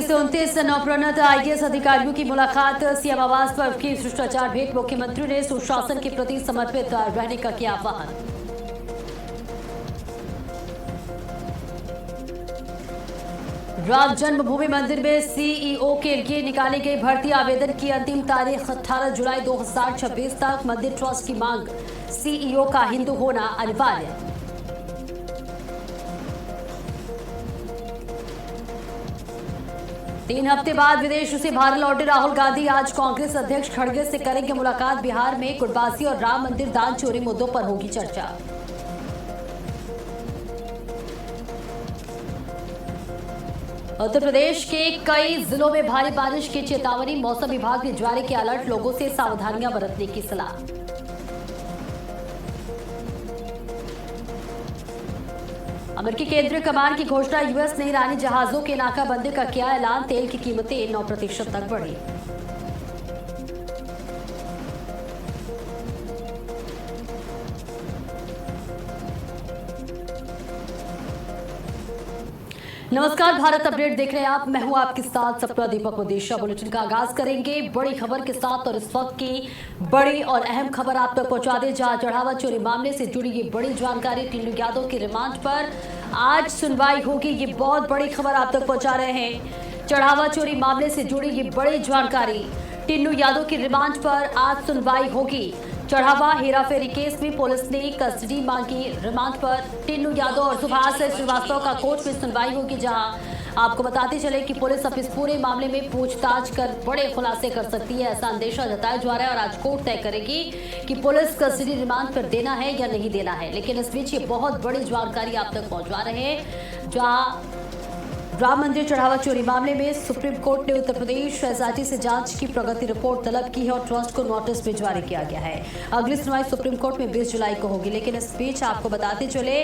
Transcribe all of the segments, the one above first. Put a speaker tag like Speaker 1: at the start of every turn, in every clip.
Speaker 1: से 29 नवप्रोन्नत आईएएस अधिकारियों की मुलाकात। सीएम आवास पर की शिष्टाचार भेंट। मुख्यमंत्री ने सुशासन के प्रति समर्पित रहने का किया आह्वान। राम जन्मभूमि मंदिर में सीईओ के लिए निकाली गई भर्ती आवेदन की अंतिम तारीख 18 जुलाई 2026 तक। मंदिर ट्रस्ट की मांग, सीईओ का हिंदू होना अनिवार्य। तीन हफ्ते बाद विदेश से भारत लौटे राहुल गांधी आज कांग्रेस अध्यक्ष खड़गे से करेंगे मुलाकात। बिहार में कुटबासी और राम मंदिर दान चोरी मुद्दों पर होगी चर्चा। उत्तर प्रदेश के कई जिलों में भारी बारिश की चेतावनी। मौसम विभाग ने जारी किया अलर्ट। लोगों से सावधानियां बरतने की सलाह। अमेरिकी केंद्रीय कमान की घोषणा। यूएस ने ईरानी जहाजों के नाकाबंदी का किया ऐलान। तेल की कीमतें 9% तक बढ़ी। नमस्कार, भारत अपडेट देख रहे हैं आप। मैं हूं आपके साथ सपना दीपक मदेशिया। बुलेटिन का आगाज करेंगे बड़ी खबर के साथ और इस वक्त की बड़ी और अहम खबर आप तक पहुंचा दे, जहां चढ़ावा चोरी मामले से जुड़ी ये बड़ी जानकारी। टिन्नू यादव की रिमांड पर आज सुनवाई होगी। ये बहुत बड़ी खबर आप तक पहुंचा रहे हैं। चढ़ावा चोरी मामले से जुड़ी ये बड़ी जानकारी। टिन्नू यादव की रिमांड पर आज सुनवाई होगी। चढ़ावा हेराफेरी केस में पुलिस ने कस्टडी मांगी। रिमांड पर टिन्नू यादव और सुभाष श्रीवास्तव का कोर्ट में सुनवाई होगी, जहां आपको बताते चले कि पुलिस अब इस पूरे मामले में पूछताछ कर बड़े खुलासे कर सकती है, ऐसा अंदेशा जताया जा रहा है। और आज कोर्ट तय करेगी कि पुलिस कस्टडी रिमांड पर देना है या नहीं देना है। लेकिन इस बीच ये बहुत बड़ी जानकारी आप तक पहुंचा रहे हैं, जहां राम मंदिर चढ़ावा चोरी मामले में सुप्रीम कोर्ट ने उत्तर प्रदेश एसआईटी से जांच की प्रगति रिपोर्ट तलब की है और ट्रस्ट को नोटिस भी जारी किया गया है। अगली सुनवाई सुप्रीम कोर्ट में 20 जुलाई को होगी। लेकिन इस बीच आपको बताते चले,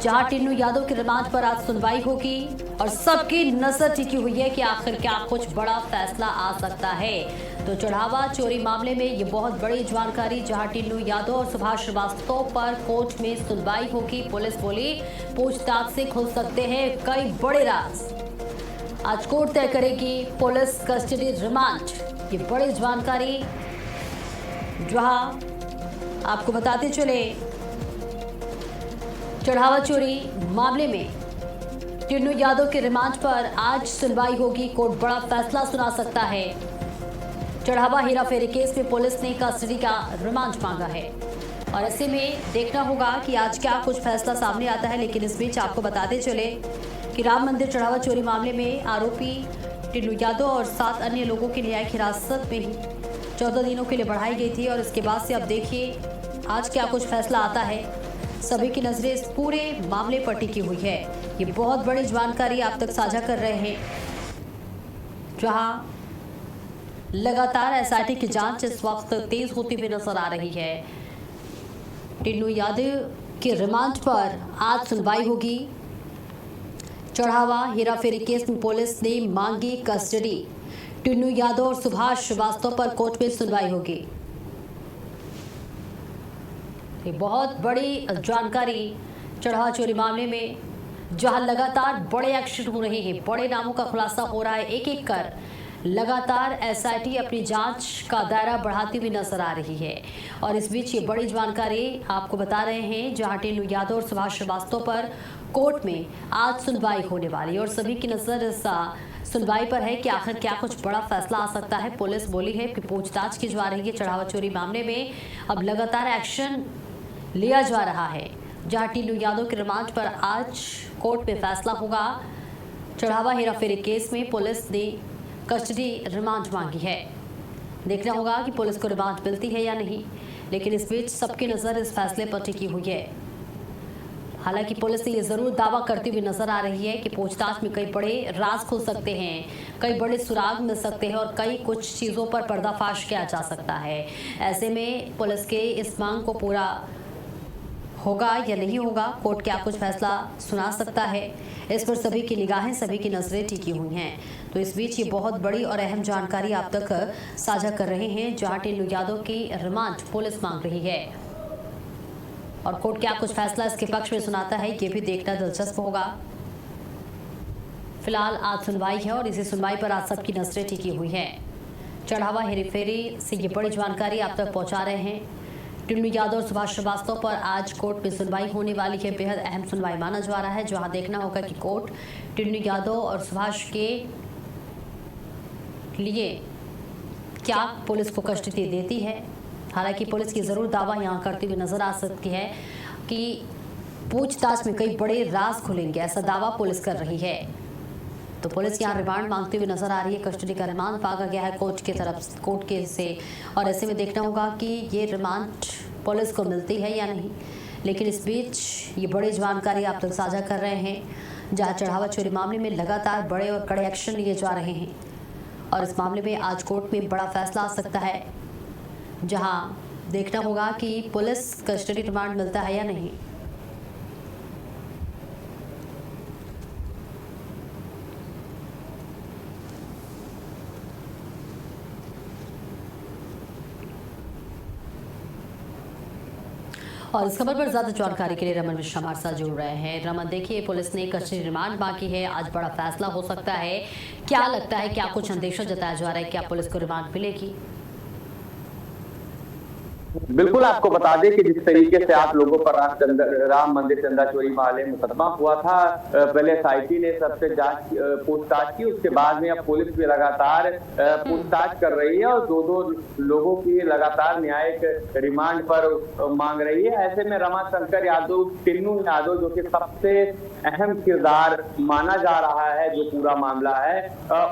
Speaker 1: जहां टिन्नू यादव की रिमांड पर आज सुनवाई होगी और सबकी नजर टिकी हुई है कि आखिर क्या कुछ बड़ा फैसला आ सकता है। तो चढ़ावा चोरी मामले में ये बहुत बड़ी जानकारी, जहां टिन्नू यादव और सुभाष श्रीवास्तव पर कोर्ट में सुनवाई होगी। पुलिस बोली पूछताछ से खुल सकते हैं कई बड़े राज। आज कोर्ट तय करेगी पुलिस कस्टडी रिमांड। ये बड़ी जानकारी, जहां आपको बताते चले, चढ़ावा चोरी मामले में टिन्नू यादव के रिमांड पर आज सुनवाई होगी। कोर्ट बड़ा फैसला सुना सकता है। चढ़ावा हेराफेरी केस में पुलिस ने कस्टडी का रिमांड मांगा है और ऐसे में देखना होगा कि आज क्या कुछ फैसला सामने आता है। लेकिन इस बीच आपको बताते चले कि राम मंदिर चढ़ावा चोरी मामले में आरोपी टिन्नू यादव और 7 अन्य लोगों की न्यायिक हिरासत में ही 14 दिनों के लिए बढ़ाई गई थी। और इसके बाद से अब देखिए आज क्या कुछ फैसला आता है। सभी की नजरें इस पूरे मामले पर टिकी हुई है। ये बहुत बड़ी जानकारी आप तक साझा कर रहे हैं, जहां लगातार एसआईटी की जांच इस वक्त तेज होती हुई नजर आ रही है। टिन्नू यादव के रिमांड पर आज सुनवाई होगी। चढ़ावा हेराफेरी केस में पुलिस ने मांगी कस्टडी। टिन्नू यादव और सुभाष श्रीवास्तव पर कोर्ट में सुनवाई होगी। ये बहुत बड़ी जानकारी चढ़ावा चोरी मामले में, जहां लगातार बड़े एक्शन हो रहे हैं, बड़े नामों का खुलासा हो रहा है। एक एक कर लगातार एसआईटी अपनी जांच का दायरा बढ़ाती हुई नजर आ रही है। और इस बीच ये बड़ी जानकारी आपको बता रहे हैं, जहां टिन्नू यादव और सुभाष श्रीवास्तव पर कोर्ट में आज सुनवाई होने वाली है और सभी की नजर इस सुनवाई पर है कि आखिर क्या कुछ बड़ा फैसला आ सकता है। पुलिस बोली है कि पूछताछ की जा रही है चढ़ावा चोरी मामले में। अब लगातार एक्शन लिया जा रहा है, जहां टिन्नू यादव के रिमांड पर आज कोर्ट में फैसला होगा। चढ़ावा हेराफेरी केस में पुलिस ने कस्टडी रिमांड मांगी है। देखना होगा कि पुलिस को रिमांड मिलती है या नहीं। लेकिन इस बीच सबकी नजर इस फैसले पर टिकी हुई है। हालांकि पुलिस ये जरूर दावा करती हुई नजर आ रही है कि पूछताछ में कई बड़े राज खुल सकते हैं, कई बड़े सुराग मिल सकते हैं और कई कुछ चीजों पर पर्दाफाश किया जा सकता है। ऐसे में पुलिस के इस मांग को पूरा होगा या नहीं होगा, कोर्ट क्या कुछ फैसला सुना सकता है, इस पर सभी की निगाहें, सभी की नजरें टिकी हुई हैं। तो इस बीच ये बहुत बड़ी और अहम जानकारी आप तक साझा कर रहे हैं, जहां टिन्नू यादव की रिमांड पुलिस मांग रही है और कोर्ट क्या कुछ फैसला इसके पक्ष में सुनाता है, ये भी देखना दिलचस्प होगा। फिलहाल आज सुनवाई है और इसी सुनवाई पर आज सबकी नजरें टिकी हुई हैं। चढ़ावा हेरीफेरी से ये बड़ी जानकारी आप तक पहुंचा रहे हैं। टिन्नू यादव और सुभाष श्रीवास्तव पर आज कोर्ट में सुनवाई होने वाली है। बेहद अहम सुनवाई माना जा रहा है, जहां देखना होगा कि कोर्ट टिन्नू यादव और सुभाष के लिए क्या पुलिस को कस्टडी देती है। हालांकि पुलिस की जरूर दावा यहां करती हुई नजर आ सकती है कि पूछताछ में कई बड़े राज खुलेंगे, ऐसा दावा पुलिस कर रही है। तो पुलिस यहां रिमांड मांगती हुई नजर आ रही है। कस्टडी का रिमांड मांगा गया है कोर्ट के से, और ऐसे में देखना होगा कि ये रिमांड पुलिस को मिलती है या नहीं। लेकिन इस बीच ये बड़ी जानकारी आप तक साझा कर रहे हैं, जहां चढ़ावा चोरी मामले में लगातार बड़े और कड़े एक्शन लिए जा रहे हैं और इस मामले में आज कोर्ट में बड़ा फैसला आ सकता है, जहां देखना होगा कि पुलिस कस्टडी रिमांड मिलता है या नहीं। और इस खबर पर ज्यादा जानकारी के लिए रमन मिश्रा हमारे साथ जुड़ रहे हैं। रमन, देखिए, पुलिस ने कस्टडी रिमांड मांगी है, आज बड़ा फैसला हो सकता है। क्या लगता है, क्या कुछ अंदेशा जताया जा रहा है, क्या पुलिस को रिमांड मिलेगी?
Speaker 2: बिल्कुल, आपको बता दें कि जिस तरीके से आप लोगों पर राम मंदिर चंदा चोरी मामले में मुकदमा हुआ था, पहले SIT ने सबसे पूछताछ की, उसके बाद में अब पुलिस भी लगातार पूछताछ कर रही है और दो लोगों की लगातार न्यायिक रिमांड पर मांग रही है। ऐसे में रमाशंकर यादव, टिन्नू यादव, जो कि सबसे अहम किरदार माना जा रहा है जो पूरा मामला है,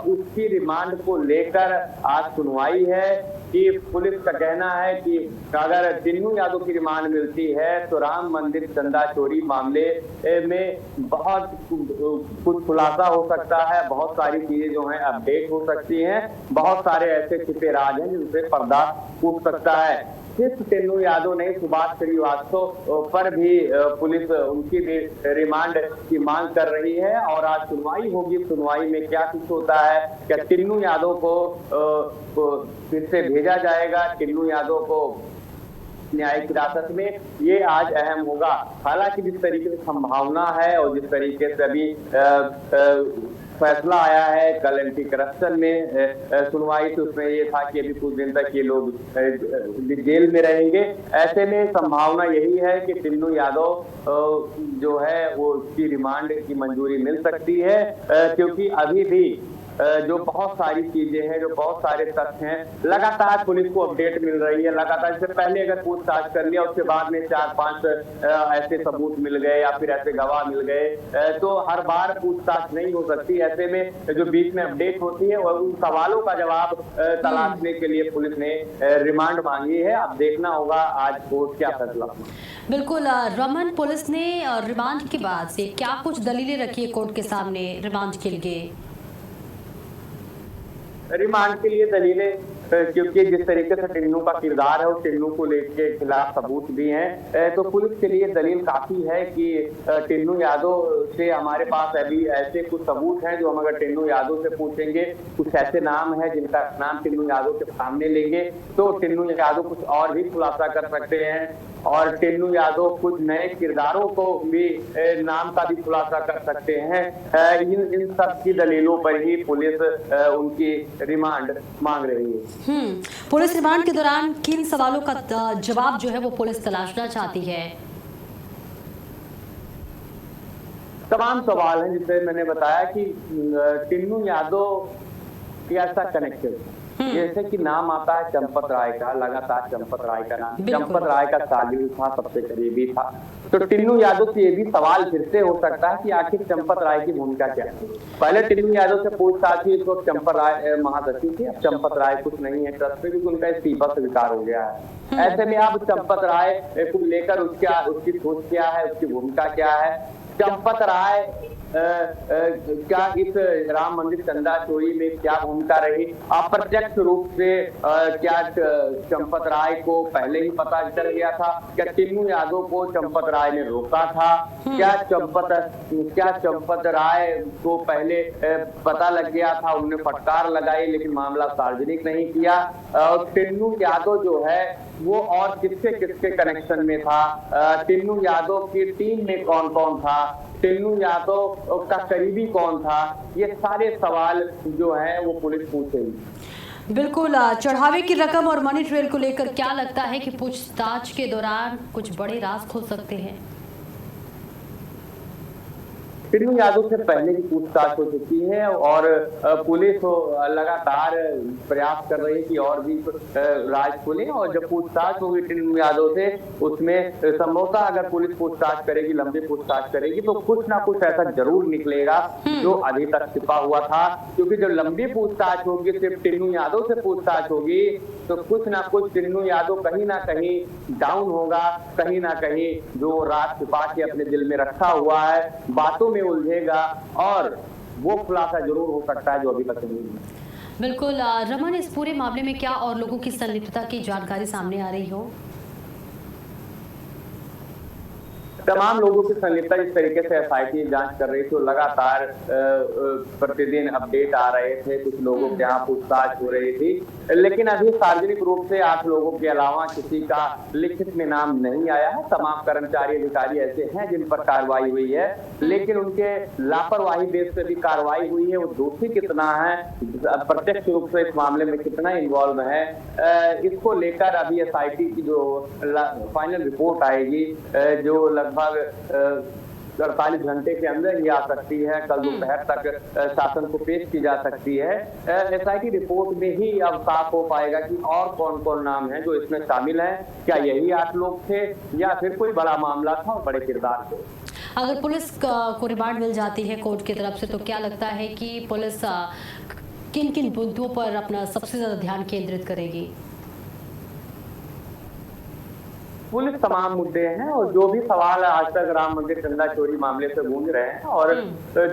Speaker 2: उसकी रिमांड को लेकर आज सुनवाई है। कि पुलिस का कहना है कि अगर टिन्नू यादव की रिमांड मिलती है तो राम मंदिर चंदा चोरी मामले में बहुत कुछ खुलासा हो सकता है, बहुत सारी चीजें जो हैं अपडेट हो सकती हैं, बहुत सारे ऐसे छिपे राज हैं जिनसे पर्दा टूट सकता है। सिर्फ टिन्नू यादव नहीं, सुभाष श्रीवास्तव पर भी पुलिस उनकी रिमांड की मांग कर रही है और आज सुनवाई होगी। सुनवाई में क्या कुछ होता है, क्या टिन्नू यादव को फिर से भेजा जाएगा, टिन्नू यादव को न्यायिक हिरासत में, ये आज अहम होगा। हालांकि जिस तरीके से संभावना है और जिस तरीके से अभी फैसला आया है कल एंटी करप्शन में सुनवाई, तो उसमें ये था कि अभी कुछ दिन तक ये लोग जेल में रहेंगे। ऐसे में संभावना यही है कि टिन्नू यादव जो है वो उसकी रिमांड की मंजूरी मिल सकती है, क्योंकि अभी भी जो बहुत सारी चीजें हैं, जो बहुत सारे तथ्य हैं, लगातार पुलिस को अपडेट मिल रही है। लगातार, इससे पहले अगर पूछताछ कर लिया, उसके बाद में 4-5 ऐसे सबूत मिल गए या फिर ऐसे गवाह मिल गए, तो हर बार पूछताछ नहीं हो सकती। ऐसे में जो बीच में अपडेट होती है और उन सवालों का जवाब तलाशने के लिए पुलिस ने रिमांड मांगी है। अब देखना होगा आज कोर्ट क्या फैसला।
Speaker 1: बिल्कुल रमन, पुलिस ने रिमांड के बाद से क्या कुछ दलीलें रखी है कोर्ट के सामने रिमांड के लिए?
Speaker 2: रिमांड के लिए दलीलें, क्योंकि जिस तरीके से टिन्नू का किरदार है उस टिन्नू को लेके खिलाफ सबूत भी हैं, तो पुलिस के लिए दलील काफी है कि टिन्नू यादव से हमारे पास अभी ऐसे कुछ सबूत हैं जो हम अगर टिन्नू यादव से पूछेंगे, कुछ ऐसे नाम है जिनका नाम टिन्नू यादव के सामने लेंगे तो टिन्नू यादव कुछ और भी खुलासा कर सकते हैं और टिन्नू यादव कुछ नए किरदारों को भी नाम का भी खुलासा कर सकते हैं। इन सब की दलीलों पर ही पुलिस उनकी रिमांड मांग रही है।
Speaker 1: पुलिस रिमांड के दौरान किन सवालों का जवाब जो है वो पुलिस तलाशना चाहती है?
Speaker 2: तमाम सवाल हैं, जिससे मैंने बताया कि टिन्नू यादव की ऐसा कनेक्शन, जैसे कि नाम आता है चंपत राय का, लगातार चंपत राय का नाम, चंपत राय का सालिल था, सबसे करीबी था, तो टिन्नू यादव से ये भी सवाल फिर से हो सकता है कि आखिर चंपत राय की भूमिका क्या है। पहले टिन्नू यादव से पूछताछ हुई, इसको चंपत राय महासचिव थे, अब चंपत राय कुछ नहीं है ट्रस्ट पे, क्योंकि उनका इस्तीफा स्वीकार हो गया है। ऐसे में अब चंपत राय को लेकर उसकी सोच क्या है, उसकी भूमिका क्या है। चंपत राय क्या इस राम मंदिर चंदा चोरी में क्या भूमिका रही, अप्रत्यक्ष रूप से क्या चंपत राय को पहले ही पता चल गया था, क्या टिन्नू यादव को चंपत राय ने रोका था, क्या चंपत राय को पहले पता लग गया था, उन्होंने फटकार लगाई लेकिन मामला सार्वजनिक नहीं किया, और टिन्नू यादव जो है वो और किसके किसके कनेक्शन में था, टिन्नू यादव की टीम में कौन कौन था, टिन्नू यादव का करीबी कौन था, ये सारे सवाल जो है वो पुलिस पूछेगी।
Speaker 1: बिल्कुल। चढ़ावे की रकम और मनी ट्रेल को लेकर क्या लगता है कि पूछताछ के दौरान कुछ बड़े राज खुल सकते हैं?
Speaker 2: टिन्नू यादव से पहले की पूछताछ हो चुकी है और पुलिस लगातार प्रयास कर रही है कि और भी राज खुले, और जब पूछताछ होगी टिन्नू यादव से, उसमें संभवतः अगर पुलिस पूछताछ करेगी, लंबी पूछताछ करेगी, तो कुछ ना कुछ ऐसा जरूर निकलेगा जो अभी तक छिपा हुआ था। क्योंकि जब लंबी पूछताछ होगी, सिर्फ टिन्नू यादव से पूछताछ होगी, तो कुछ ना कुछ टिन्नू यादव कहीं ना कहीं डाउन होगा, कहीं ना कहीं जो राज छिपा के अपने दिल में रखा हुआ है, बातों में उलझेगा और वो खुलासा जरूर हो सकता है जो अभी तक नहीं है।
Speaker 1: बिल्कुल। रमन, इस पूरे मामले में क्या और लोगों की संलिप्तता की जानकारी सामने आ रही हो?
Speaker 2: तमाम लोगों की संलिप्तता जिस तरीके से एसआईटी जांच कर रही थी, लगातार प्रतिदिन अपडेट आ रहे थे, कुछ लोगों के यहाँ पूछताछ हो रही थी, लेकिन अभी सार्वजनिक रूप से 8 लोगों के अलावा किसी का लिखित में नाम नहीं आया है। तमाम कर्मचारी अधिकारी ऐसे हैं जिन पर कार्रवाई हुई है, लेकिन उनके लापरवाही बेस पे भी कार्रवाई हुई है। वो दोषी कितना है, प्रत्यक्ष रूप से इस मामले में कितना इन्वॉल्व है, इसको लेकर अभी एसआईटी की जो फाइनल रिपोर्ट आएगी, जो लगभग 48 घंटे के अंदर ही आ सकती है, कल दोपहर तक शासन को पेश की जा सकती है। एसआईटी रिपोर्ट में ही अब साफ हो पाएगा कि और कौन कौन नाम है जो इसमें शामिल हैं। क्या यही 8 लोग थे या फिर कोई बड़ा मामला था और बड़े किरदार थे?
Speaker 1: अगर पुलिस को रिमांड मिल जाती है कोर्ट की तरफ से, तो क्या लगता है कि पुलिस किन किन मुद्दों पर अपना सबसे ज्यादा ध्यान केंद्रित करेगी?
Speaker 2: पुलिस तमाम मुद्दे हैं और जो भी सवाल आज तक राम मंदिर चंदा चोरी मामले से गूंज रहे हैं, और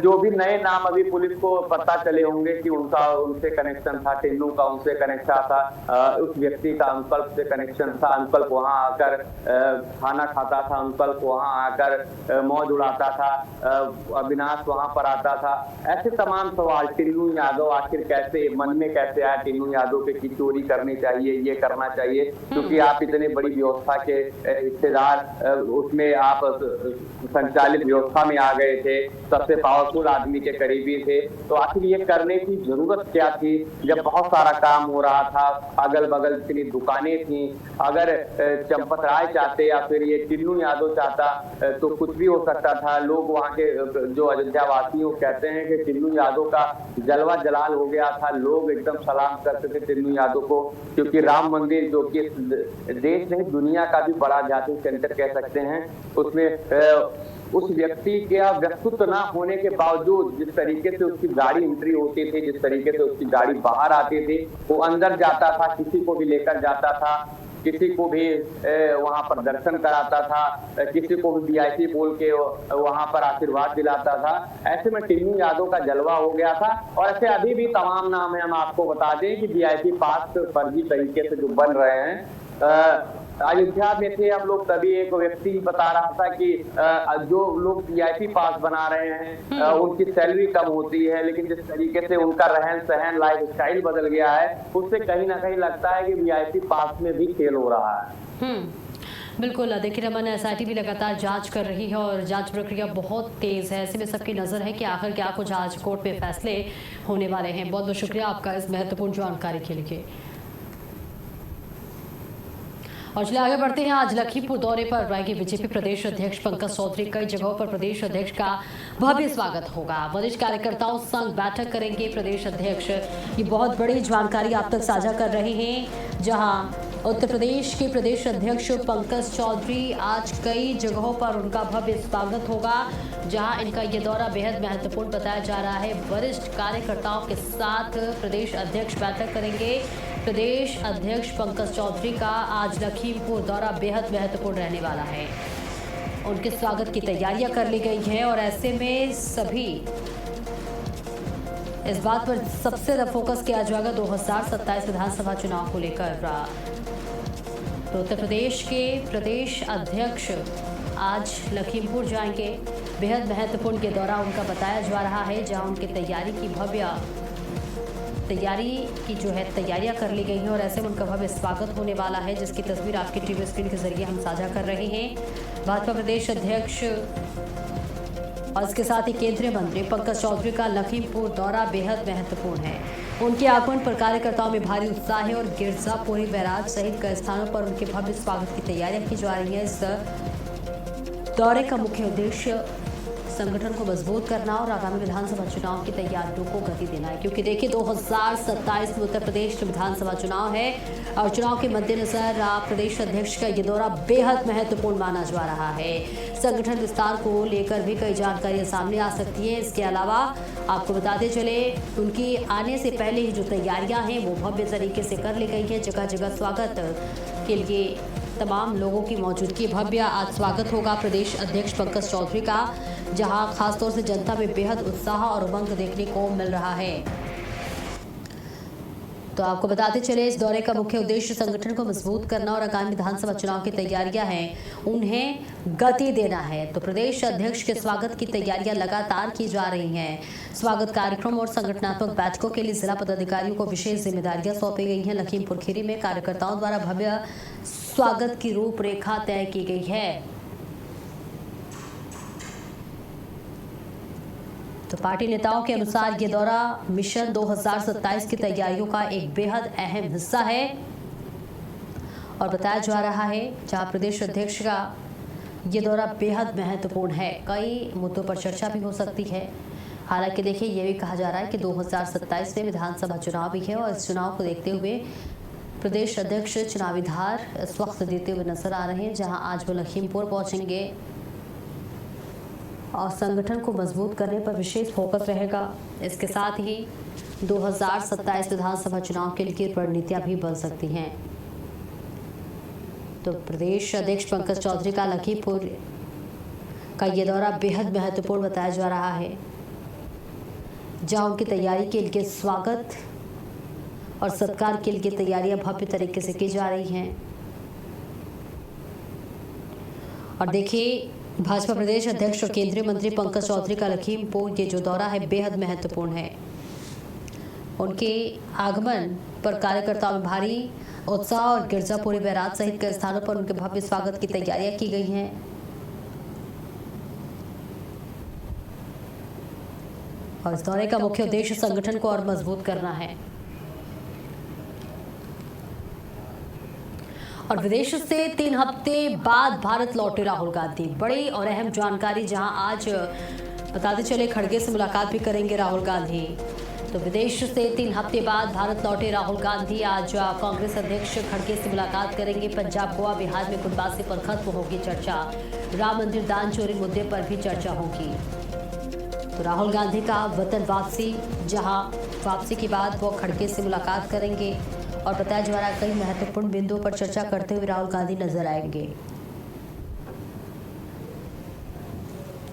Speaker 2: जो भी नए नाम अभी पुलिस को पता चले होंगे कि उनसे कनेक्शन था, टिन्नू का उनसे कनेक्शन था, उस व्यक्ति का अंकल्प से कनेक्शन था, अंकल्प वहां आकर खाना खाता था, अंकल्प वहां आकर मौज उड़ाता था, अविनाश वहां पर आता था, ऐसे तमाम सवाल। टिन्नू यादव आखिर कैसे मन में कैसे आया टिन्नू यादव पे की चोरी करनी चाहिए, ये करना चाहिए, क्योंकि आप इतने बड़ी व्यवस्था के हिस्सेदार, उसमें आप संचालित व्यवस्था में आ गए थे, सबसे पावरफुल आदमी के करीबी थे, तो आखिर ये करने की जरूरत क्या थी जब बहुत सारा काम हो रहा था, अगल बगल इतनी दुकानें थी। अगर चंपत राय चाहते या फिर ये टिन्नू यादव चाहता तो कुछ भी हो सकता था। लोग वहाँ के जो अयोध्या वासियों कहते हैं कि टिन्नू यादव का जलवा जलाल हो गया था, लोग एकदम सलाम करते थे टिन्नू यादव को, क्योंकि राम मंदिर जो कि देश नहीं दुनिया का भी बड़ा आध्यात्मिक सेंटर कह सकते हैं, उसमें उस व्यक्ति के व्यक्तित्व ना होने के बावजूद जिस तरीके से उसकी गाड़ी एंट्री होती थी, जिस तरीके से उसकी गाड़ी बाहर आती थी, वो अंदर जाता था, किसी को भी लेकर जाता था, किसी को भी वहां पर दर्शन कराता था, किसी को भी वीआईपी बोल के वहां पर आशीर्वाद दिलाता था। ऐसे में टिन्नू यादव का जलवा हो गया था। और ऐसे अभी भी तमाम नाम है, हम आपको बता दें कि वीआईपी पास फर्जी तरीके से जो बन रहे हैं। अयोध्या में थे हम लोग, तभी एक व्यक्ति बता रहा था कि जो लोग वीआईपी पास बना रहे हैं उनकी सैलरी कम होती है, लेकिन जिस तरीके से उनका रहन सहन लाइफ स्टाइल बदल गया है, उससे कहीं ना कहीं लगता है कि वीआईपी पास में भी खेल हो रहा है।
Speaker 1: बिल्कुल। देखिए रमन, एसआईटी भी लगातार जांच कर रही है और जांच प्रक्रिया बहुत तेज है। ऐसे में सबकी नजर है कि आखिर क्या कुछ आज कोर्ट में फैसले होने वाले हैं। बहुत बहुत शुक्रिया आपका इस महत्वपूर्ण जानकारी के लिए। और चलिए आगे बढ़ते हैं। आज लखीमपुर दौरे पर रहेंगे बीजेपी प्रदेश अध्यक्ष पंकज चौधरी। कई जगहों पर प्रदेश अध्यक्ष का भव्य स्वागत होगा। वरिष्ठ कार्यकर्ताओं संग बैठक करेंगे प्रदेश अध्यक्ष। ये बहुत बड़ी जानकारी आप तक साझा कर रहे हैं, जहां उत्तर प्रदेश के प्रदेश अध्यक्ष पंकज चौधरी आज कई जगहों पर उनका भव्य स्वागत होगा, जहां इनका ये दौरा बेहद महत्वपूर्ण बताया जा रहा है। वरिष्ठ कार्यकर्ताओं के साथ प्रदेश अध्यक्ष बैठक करेंगे। प्रदेश अध्यक्ष पंकज चौधरी का आज लखीमपुर दौरा बेहद महत्वपूर्ण रहने वाला है। उनके स्वागत की तैयारियां कर ली गई हैं और ऐसे में सभी इस बात पर सबसे ज्यादा फोकस किया जाएगा 2027 विधानसभा चुनाव को लेकर। तो उत्तर प्रदेश के प्रदेश अध्यक्ष आज लखीमपुर जाएंगे। बेहद महत्वपूर्ण ये दौरा उनका बताया जा रहा है, जहां उनकी तैयारी की जो है तैयारियां कर ली गई हैं और ऐसे में उनका भव्य स्वागत होने वाला है, जिसकी तस्वीर आपके टीवी स्क्रीन के जरिए हम साझा कर रहे हैं। भाजपा प्रदेश अध्यक्ष और इसके साथ ही केंद्रीय मंत्री पंकज चौधरी का लखीमपुर दौरा बेहद महत्वपूर्ण है। उनके आगमन पर कार्यकर्ताओं में भारी उत्साह है और गिरजापुरी बैराज सहित कई स्थानों पर उनके भव्य स्वागत की तैयारियां की जा रही है। इस दौरे का मुख्य उद्देश्य संगठन को मजबूत करना और आगामी विधानसभा चुनाव की तैयारियों को गति देना है, क्योंकि देखिए 2027 में उत्तर प्रदेश विधानसभा चुनाव है और चुनाव के मद्देनजर प्रदेश अध्यक्ष का ये दौरा बेहद महत्वपूर्ण माना जा रहा है। संगठन विस्तार को लेकर भी कई जानकारियां सामने आ सकती हैं। इसके अलावा आपको बताते चले उनकी आने से पहले ही जो तैयारियां हैं वो भव्य तरीके से कर ली गई है। जगह जगह स्वागत के लिए तमाम लोगों की मौजूदगी भव्य आज स्वागत होगा प्रदेश अध्यक्ष पंकज चौधरी का, जहां खासतौर से जनता में बेहद उत्साह और उमंग देखने को मिल रहा है। तो आपको बताते चले इस दौरे का मुख्य उद्देश्य संगठन को मजबूत करना और आगामी विधानसभा चुनाव की तैयारियां हैं उन्हें गति देना है। तो प्रदेश अध्यक्ष के स्वागत की तैयारियां लगातार की जा रही हैं। स्वागत कार्यक्रम और संगठनात्मक बैठकों के लिए जिला पदाधिकारियों को विशेष जिम्मेदारियां सौंपी गई हैं। लखीमपुर खीरी में कार्यकर्ताओं द्वारा भव्य स्वागत की रूपरेखा तय की गई है। तो पार्टी नेताओं के अनुसार ये दौरा मिशन 2027 की तैयारियों का एक बेहद अहम हिस्सा है और बताया जा रहा है, जहां प्रदेश अध्यक्ष का ये दौरा बेहद महत्वपूर्ण है। कई मुद्दों पर चर्चा भी हो सकती है। हालांकि देखिए ये भी कहा जा रहा है कि 2027 में विधानसभा चुनाव भी है और इस चुनाव को देखते हुए प्रदेश अध्यक्ष चुनावी धार इस वक्त देते हुए नजर आ रहे हैं, जहां आज वो लखीमपुर पहुंचेंगे और संगठन को मजबूत करने पर विशेष फोकस रहेगा। इसके साथ ही 2027 विधानसभा चुनाव के लिए रणनीतियां भी बन सकती हैं। तो प्रदेश अध्यक्ष पंकज चौधरी का लखीमपुर का ये दौरा बेहद महत्वपूर्ण बताया जा रहा है, जहां उनकी तैयारी के लिए स्वागत और सत्कार के लिए तैयारियां भव्य तरीके से की जा रही हैं। और देखिए भाजपा प्रदेश अध्यक्ष और केंद्रीय मंत्री पंकज चौधरी का लखीमपुर ये जो दौरा है बेहद महत्वपूर्ण है। उनके आगमन पर कार्यकर्ताओं में भारी उत्साह और गिरजापुरी बैराज सहित कई स्थानों पर उनके भव्य स्वागत की तैयारियां की गई हैं। और इस दौरे का मुख्य उद्देश्य संगठन को और मजबूत करना है। और विदेश से 3 हफ्ते बाद भारत लौटे राहुल गांधी। बड़ी और अहम जानकारी, जहां आज बताते चले खड़गे से मुलाकात भी करेंगे राहुल गांधी। तो विदेश से 3 हफ्ते बाद भारत लौटे राहुल गांधी आज कांग्रेस अध्यक्ष खड़गे से मुलाकात करेंगे। पंजाब, गोवा, बिहार में गुटबाजी पर खत्म होगी चर्चा। राम मंदिर दान चोरी मुद्दे पर भी चर्चा होगी। तो राहुल गांधी का वतन वापसी, जहां वापसी के बाद वो खड़गे से मुलाकात करेंगे और बताया जा रहा है कई महत्वपूर्ण बिंदुओं पर चर्चा करते हुए राहुल गांधी नजर आएंगे।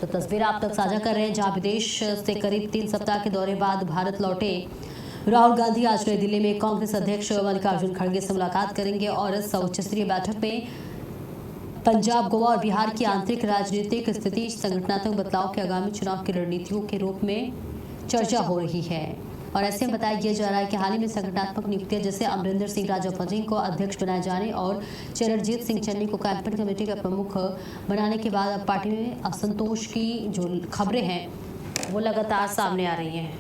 Speaker 1: तो तस्वीर आप तक साझा कर रहे हैं, जहां विदेश से करीब 3 सप्ताह के दौरे बाद भारत लौटे राहुल गांधी आज नई दिल्ली में कांग्रेस अध्यक्ष मल्लिकार्जुन खड़गे से मुलाकात करेंगे और इस उच्च स्तरीय बैठक में पंजाब, गोवा और बिहार की आंतरिक राजनीतिक स्थिति, संगठनात्मक बदलाव के आगामी चुनाव की रणनीतियों के रूप में चर्चा हो रही है। और ऐसे में बताया जा रहा है कि हाल ही में संगठनात्मक नियुक्तियां जैसे अमरिंदर सिंह राजा सिंह को अध्यक्ष बनाए जाने और चरणजीत सिंह चन्नी को कैंपेन कमेटी का प्रमुख बनाने के बाद अब पार्टी में असंतोष की जो खबरें हैं वो लगातार सामने आ रही हैं।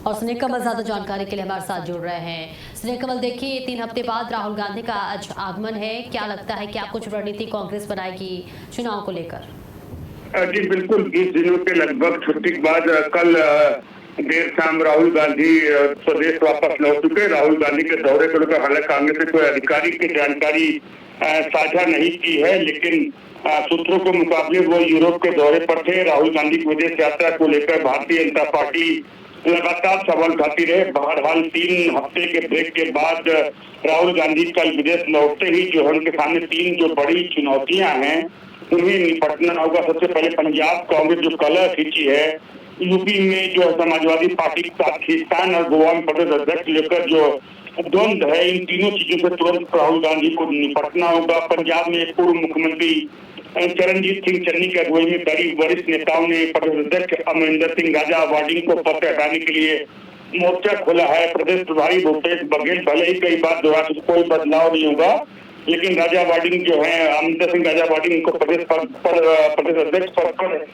Speaker 1: और स्नेह कमल ज्यादा जानकारी के लिए हमारे साथ जुड़ रहे हैं। स्नेह कमल, देखिए 3 हफ्ते बाद राहुल गांधी का आज आगमन है, क्या लगता है क्या कुछ रणनीति कांग्रेस बनाएगी चुनाव को लेकर?
Speaker 3: जी बिल्कुल, 20 दिनों के लगभग छुट्टी के बाद कल देर शाम राहुल गांधी स्वदेश वापस लौट चुके। राहुल गांधी के दौरे को लेकर हालांकि कांग्रेस ने कोई आधिकारिक जानकारी साझा नहीं की है, लेकिन सूत्रों के मुताबिक वो यूरोप के दौरे पर थे। राहुल गांधी की विदेश यात्रा को लेकर भारतीय जनता पार्टी लगातार सवाल उठाती रहे। बहरहाल 3 हफ्ते के ब्रेक के बाद राहुल गांधी कल विदेश लौटते ही जो है उनके सामने 3 जो बड़ी चुनौतियां हैं उन्हें निपटना होगा। सबसे पहले पंजाब कांग्रेस जो कलह खींची है, यूपी में जो समाजवादी पार्टी के साथ खींचतान और गोवा में प्रदेश अध्यक्ष लेकर जो द्वंद्व है, इन तीनों चीजों से तुरंत राहुल गांधी को निपटना होगा। पंजाब में पूर्व मुख्यमंत्री चरणजीत सिंह चन्नी की अगुवाई में करीब वरिष्ठ नेताओं ने प्रदेश अध्यक्ष अमरिंदर सिंह राजा वाडिंग को पद से हटाने के लिए मोर्चा खोला है। प्रदेश प्रभारी भूपेश बघेल भले ही कई बार दोहरा कोई बदलाव नहीं होगा, लेकिन राजा वाडिंग जो है, अमरिंदर सिंह राजा वाडिंग को प्रदेश अध्यक्ष पद पर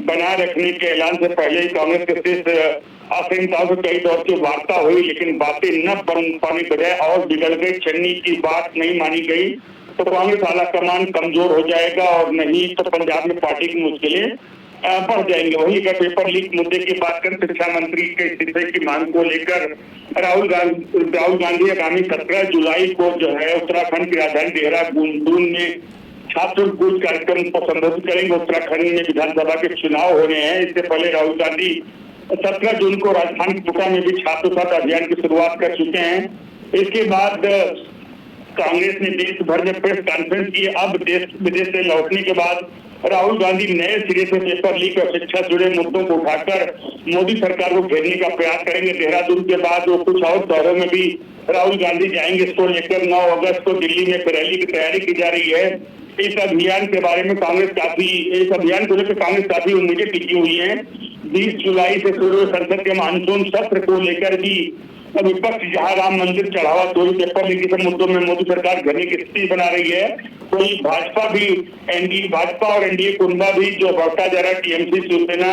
Speaker 3: बनाए रखने के ऐलान से पहले ही कांग्रेस के शीर्ष असहिष्णुताओं से कई दौर की वार्ता हुई, लेकिन बातें न बन पाने बजाय और बिगड़ गई। चन्नी की बात नहीं मानी गई तो कांग्रेस आला कमान कमजोर हो जाएगा और नहीं तो पंजाब में पार्टी की मुश्किलें बढ़ जाएंगे। वही अगर पेपर लीक मुद्दे की बात करें, शिक्षा मंत्री के इस्तीफे की मांग को लेकर राहुल गांधी आगामी 17 जुलाई को जो है उत्तराखंड की राजधानी देहरादून में छात्र कूच कार्यक्रम को संबोधित करेंगे। उत्तराखंड में विधानसभा के चुनाव हो रहे हैं। इससे पहले राहुल गांधी 17 जून को राजधानी कोटा में भी छात्र साथ अभियान की शुरुआत कर चुके हैं। इसके बाद कांग्रेस ने देश भर में प्रेस कॉन्फ्रेंस की। अब देश विदेश से लौटने के बाद राहुल गांधी नए सिरे से पेपर लीक और शिक्षा से जुड़े मुद्दों को उठाकर मोदी सरकार को घेरने का प्रयास करेंगे। देहरादून के बाद वो कुछ और शहरों में भी राहुल गांधी जाएंगे। इसको लेकर 9 अगस्त को दिल्ली में रैली की तैयारी की जा रही है। इस अभियान के बारे में इस अभियान को लेकर कांग्रेस काफी उम्मीदें टिकी हुई है। 20 जुलाई से शुरू संसद के मानसून सत्र को लेकर भी विपक्ष जहां राम मंदिर चढ़ावा चोरी पेपर लीक के मुद्दों में मोदी सरकार घेरने की स्थिति बना रही है, कोई भाजपा और एनडीए कुंभा भी जो बढ़ता जा रहा है। टीएमसी शिवसेना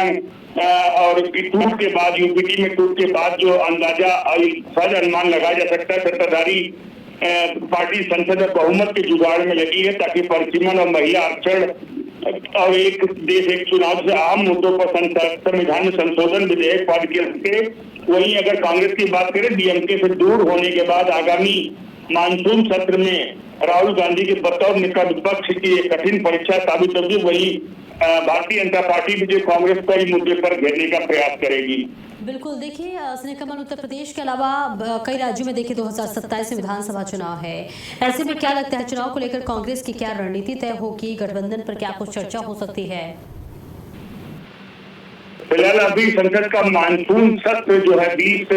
Speaker 3: और टूट के बाद यूपीटी में टूट के बाद जो अंदाजा सहज अनुमान लगाया जा सकता है, सत्ताधारी पार्टी संसद में बहुमत के जुगाड़ में लगी है ताकि परिसीमन और महिला आरक्षण और एक देश एक चुनाव से आम मुद्दों पर संविधान में संशोधन विधेयक पारित किया सके। वहीं अगर कांग्रेस की बात करें, डीएमके से दूर होने के बाद आगामी मानसून सत्र में राहुल गांधी के बतौर नेता विपक्ष की एक कठिन परीक्षा साबित होगी। वहीं भारतीय जनता पार्टी भी जो कांग्रेस को इस मुद्दे पर घेरने का प्रयास करेगी।
Speaker 1: बिल्कुल, देखिए स्नेहा कमल, उत्तर प्रदेश के अलावा कई राज्यों में देखिए 2027 में विधानसभा चुनाव है। ऐसे में क्या लगता है, चुनाव को लेकर कांग्रेस की क्या रणनीति तय होगी? गठबंधन पर क्या कुछ चर्चा हो सकती है?
Speaker 3: फिलहाल अभी संसद का मानसून सत्र जो है 20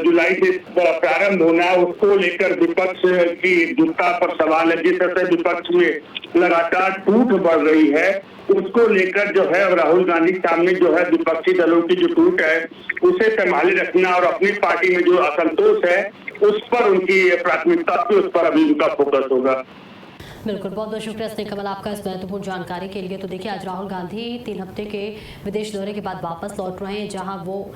Speaker 3: जुलाई से प्रारंभ होना है, उसको लेकर विपक्ष की एकजुटता पर सवाल है। जिस तरह से विपक्ष में लगातार टूट बढ़ रही है, उसको लेकर जो है राहुल गांधी के सामने जो है विपक्षी दलों की जो टूट है उसे संभाले रखना और अपनी पार्टी में जो असंतोष है उस पर उनकी प्राथमिकता थी, उस पर अभी उनका फोकस होगा।
Speaker 1: बिल्कुल, बहुत बहुत शुक्रिया स्नेहा कमल आपका इस महत्वपूर्ण जानकारी के लिए। तो देखिए, आज राहुल गांधी 3 हफ्ते के विदेश दौरे के बाद वापस लौट रहे हैं, जहां वो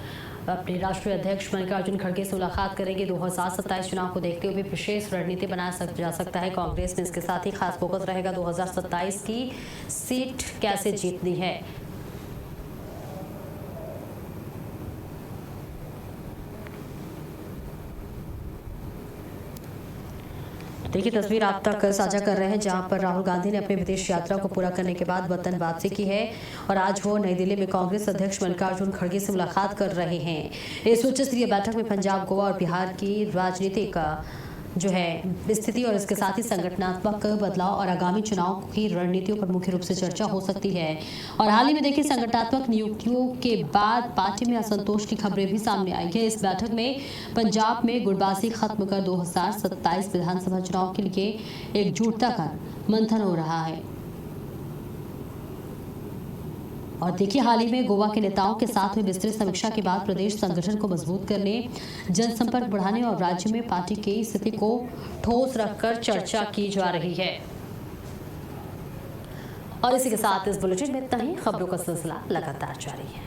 Speaker 1: अपने राष्ट्रीय अध्यक्ष मल्लिकार्जुन खड़गे से मुलाकात करेंगे। 2027 चुनाव को देखते हुए विशेष रणनीति बनाया जा सकता है कांग्रेस में। इसके साथ ही खास फोकस रहेगा 2027 की सीट कैसे जीतनी है। देखिए, तस्वीर आप तक साझा कर रहे हैं, जहां पर राहुल गांधी ने अपनी विदेश यात्रा को पूरा करने के बाद वतन वापसी की है और आज वो नई दिल्ली में कांग्रेस अध्यक्ष मल्लिकार्जुन खड़गे से मुलाकात कर रहे हैं। इस उच्च स्तरीय बैठक में पंजाब, गोवा और बिहार की राजनीतिक जो है स्थिति और इसके साथ ही संगठनात्मक बदलाव और आगामी चुनाव की रणनीतियों पर मुख्य रूप से चर्चा हो सकती है। और हाल ही में देखिए, संगठनात्मक नियुक्तियों के बाद पार्टी में असंतोष की खबरें भी सामने आई है। इस बैठक में पंजाब में गुटबाजी खत्म कर 2027 विधानसभा चुनाव के लिए एकजुटता का मंथन हो रहा है। और देखिए, हाल ही में गोवा के नेताओं के साथ हुई विस्तृत समीक्षा के बाद प्रदेश संगठन को मजबूत करने, जनसंपर्क बढ़ाने और राज्य में पार्टी की स्थिति को ठोस रखकर चर्चा की जा रही है। और इसी के साथ इस बुलेटिन में इतना ही। खबरों का सिलसिला लगातार जारी है।